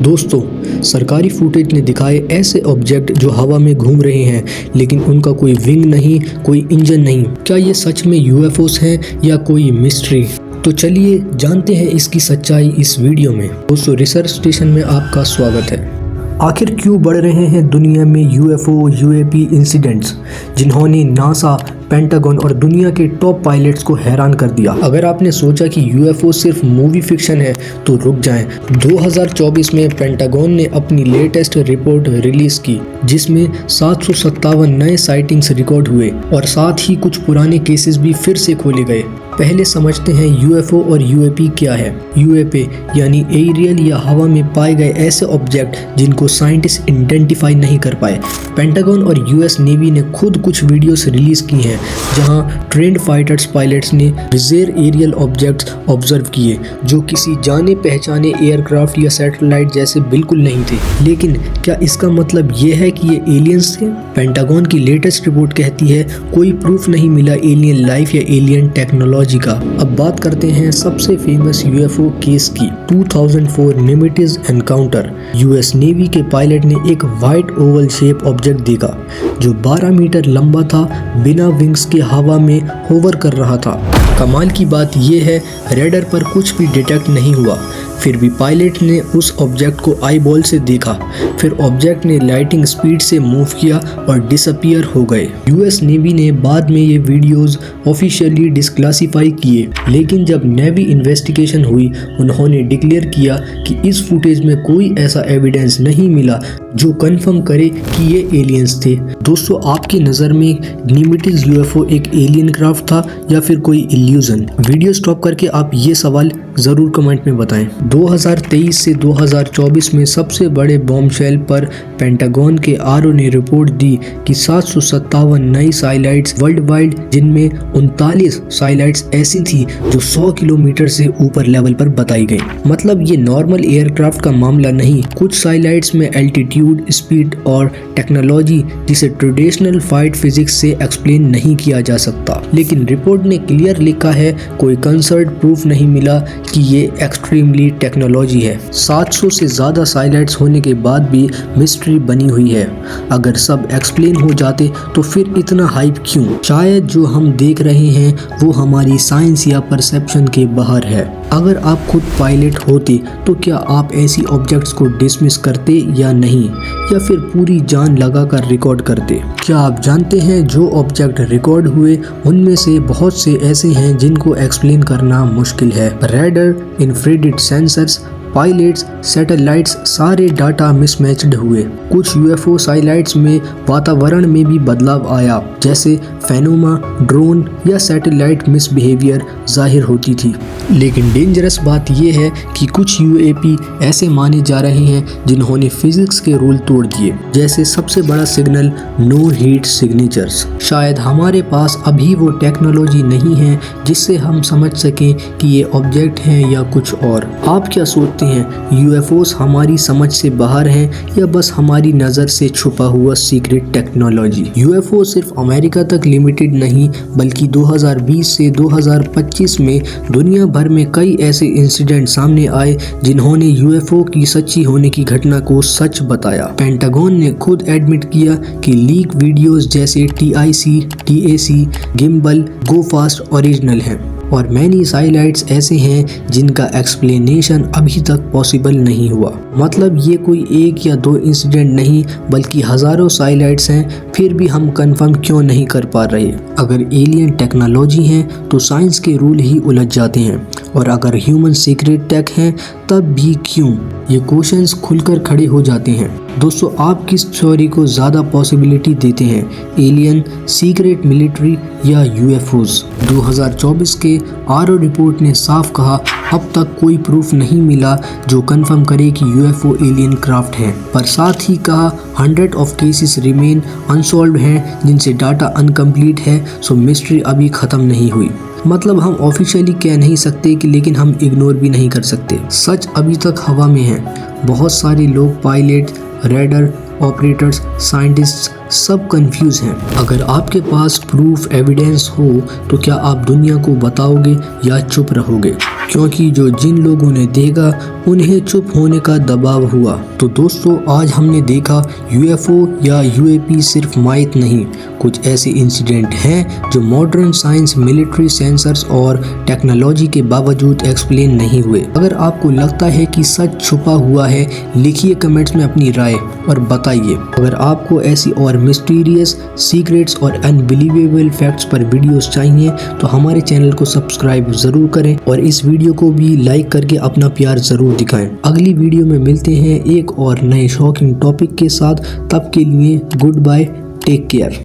दोस्तों, सरकारी फुटेज ने दिखाए ऐसे ऑब्जेक्ट जो हवा में घूम रहे हैं लेकिन उनका कोई विंग नहीं, कोई इंजन नहीं। क्या ये सच में यूएफओस हैं या कोई मिस्ट्री? तो चलिए जानते हैं इसकी सच्चाई इस वीडियो में। दोस्तों, रिसर्च स्टेशन में आपका स्वागत है। आखिर क्यों बढ़ रहे हैं दुनिया में यूएफओ यूएपी इंसिडेंट्स, जिन्होंने नासा, पेंटागन और दुनिया के टॉप पायलट्स को हैरान कर दिया? अगर आपने सोचा कि यूएफओ सिर्फ मूवी फिक्शन है तो रुक जाएं। 2024 में पेंटागन ने अपनी लेटेस्ट रिपोर्ट रिलीज की, जिसमें 757 नए साइटिंग्स रिकॉर्ड हुए और साथ ही कुछ पुराने केसेस भी फिर से खोले गए। पहले समझते हैं यूएफओ और यूएपी क्या है। यूएपी यानी एरियल या हवा में पाए गए ऐसे ऑब्जेक्ट जिनको साइंटिस्ट आइडेंटिफाई नहीं कर पाए। पेंटागन और यूएस नेवी ने खुद कुछ वीडियोस रिलीज की हैं जहां ट्रेंड फाइटर्स पायलट्स ने बिजेर एरियल ऑब्जेक्ट्स ऑब्जर्व किए जो किसी जाने पहचाने एयरक्राफ्ट या सैटेलाइट जैसे बिल्कुल नहीं थे। लेकिन क्या इसका मतलब ये है कि ये एलियंस थे? पेंटागन की लेटेस्ट रिपोर्ट कहती है कोई प्रूफ नहीं मिला एलियन लाइफ या एलियन टेक्नोलॉजी का। अब बात करते हैं सबसे फेमस यूएफओ केस की, 2004 निमिट्ज एनकाउंटर। यूएस नेवी के पायलट ने एक वाइट ओवल शेप ऑब्जेक्ट देखा जो 12 मीटर लंबा था, बिना विंग्स के हवा में होवर कर रहा था। कमाल की बात यह है, रेडर पर कुछ भी डिटेक्ट नहीं हुआ, फिर भी पायलट ने उस ऑब्जेक्ट को आई बॉल से देखा। फिर ऑब्जेक्ट ने लाइटिंग स्पीड से मूव किया और डिसअपीयर हो गए। यूएस नेवी ने बाद में ये वीडियोस ऑफिशियली डिस्क्लासिफाई किए, लेकिन जब नेवी इन्वेस्टिगेशन हुई उन्होंने डिक्लेयर किया कि इस फुटेज में कोई ऐसा एविडेंस नहीं मिला जो कंफर्म करे कि ये एलियंस थे। दोस्तों, आपकी नज़र में निमिट्ज यूएफओ एक एलियन क्राफ्ट था या फिर कोई इल्यूजन? वीडियो स्टॉप करके आप ये सवाल ज़रूर कमेंट में बताएं। 2023 से 2024 में सबसे बड़े बॉम्बशेल पर पेंटागन के आरओ ने रिपोर्ट दी कि 757 नई साइलाइट्स वर्ल्ड वाइड, जिनमें 39 साइलाइट्स ऐसी थी जो 100 किलोमीटर से ऊपर लेवल पर बताई गई। मतलब ये नॉर्मल एयरक्राफ्ट का मामला नहीं। कुछ साइलाइट्स में एल्टीट्यूड, स्पीड और टेक्नोलॉजी जिसे ट्रेडिशनल फाइट फिजिक्स से एक्सप्लेन नहीं किया जा सकता। लेकिन रिपोर्ट ने क्लियर लिखा है कोई कंसर्ट प्रूफ नहीं मिला कि ये एक्सट्रीमली टेक्नोलॉजी है। 700 से ज़्यादा साइलाइट्स होने के बाद भी मिस्ट्री बनी हुई है। अगर सब एक्सप्लेन हो जाते तो फिर इतना हाइप क्यों? शायद जो हम देख रहे हैं वो हमारी साइंस या परसेप्शन के बाहर है। अगर आप खुद पायलट होते तो क्या आप ऐसी ऑब्जेक्ट्स को डिसमिस करते या नहीं, या फिर पूरी जान लगाकर रिकॉर्ड करते? क्या आप जानते हैं जो ऑब्जेक्ट रिकॉर्ड हुए उनमें से बहुत से ऐसे हैं जिनको एक्सप्लेन करना मुश्किल है। Raider, infrared sensors, pilots, satellites, सारे डाटा मिसमैच्ड हुए। कुछ यूएफओ साइलाइट्स में वातावरण में भी बदलाव आया, जैसे फेनोमा, ड्रोन या सैटेलाइट मिसबिहेवियर जाहिर होती थी। लेकिन डेंजरस बात यह है कि कुछ यूएपी ऐसे माने जा रहे हैं जिन्होंने फिजिक्स के रूल तोड़ दिए, जैसे सबसे बड़ा सिग्नल नो हीट सिग्नेचर्स। शायद हमारे पास अभी वो टेक्नोलॉजी नहीं है जिससे हम समझ सकें कि ये ऑब्जेक्ट हैं या कुछ और। आप क्या सोचते हैं, यूएफओस हमारी समझ से बाहर हैं या बस हमारी नज़र से छुपा हुआ सीक्रेट टेक्नोलॉजी? यूएफओ सिर्फ अमेरिका तक लिमिटेड नहीं, बल्कि 2020 से 2025 में दुनिया भर में कई ऐसे इंसिडेंट सामने आए जिन्होंने यूएफओ की सच्ची होने की घटना को सच बताया। पेंटागन ने खुद एडमिट किया कि लीक वीडियोस जैसे TIC, TAC, गिम्बल, गो फास्ट ओरिजिनल हैं, और मैनी साइलाइट्स ऐसे हैं जिनका एक्सप्लेनेशन अभी तक पॉसिबल नहीं हुआ। मतलब ये कोई एक या दो इंसिडेंट नहीं बल्कि हजारों साइलाइट्स हैं, फिर भी हम कंफर्म क्यों नहीं कर पा रहे? अगर एलियन टेक्नोलॉजी है तो साइंस के रूल ही उलझ जाते हैं, और अगर ह्यूमन सीक्रेट टेक है तब भी क्यों? ये क्वेश्चंस खुलकर खड़े हो जाते हैं। दोस्तों, आप किस थ्योरी को ज़्यादा पॉसिबिलिटी देते हैं, एलियन, सीक्रेट मिलिट्री या यूएफओस? 2024 के आरओ रिपोर्ट ने साफ कहा अब तक कोई प्रूफ नहीं मिला जो कंफर्म करे कि यूएफओ एलियन क्राफ्ट है, पर साथ ही कहा 100 ऑफ केसेस रिमेन अनसॉल्व्ड हैं जिनसे डाटा अनकम्प्लीट है, सो मिस्ट्री अभी ख़त्म नहीं हुई। मतलब हम ऑफिशियली कह नहीं सकते कि, लेकिन हम इग्नोर भी नहीं कर सकते। सच अभी तक हवा में है। बहुत सारे लोग, पायलट, रेडर ऑपरेटर्स, साइंटिस्ट्स सब कंफ्यूज हैं। अगर आपके पास प्रूफ एविडेंस हो तो क्या आप दुनिया को बताओगे या चुप रहोगे? क्योंकि जो जिन लोगों ने देखा उन्हें चुप होने का दबाव हुआ। तो दोस्तों, आज हमने देखा यूएफओ या यूएपी सिर्फ माइथ नहीं, कुछ ऐसे इंसिडेंट हैं जो मॉडर्न साइंस, मिलिट्री, सेंसर्स और टेक्नोलॉजी के बावजूद एक्सप्लेन नहीं हुए। अगर आपको लगता है कि सच छुपा हुआ है, लिखिए कमेंट्स में अपनी राय और बताइए। अगर आपको ऐसी और मिस्टीरियस, सीक्रेट्स और अनबिलीवेबल फैक्ट्स पर वीडियोस चाहिए तो हमारे चैनल को सब्सक्राइब जरूर करें और इस वीडियो को भी लाइक करके अपना प्यार जरूर दिखाएं। अगली वीडियो में मिलते हैं एक और नए शॉकिंग टॉपिक के साथ। तब के लिए गुड बाय, टेक केयर।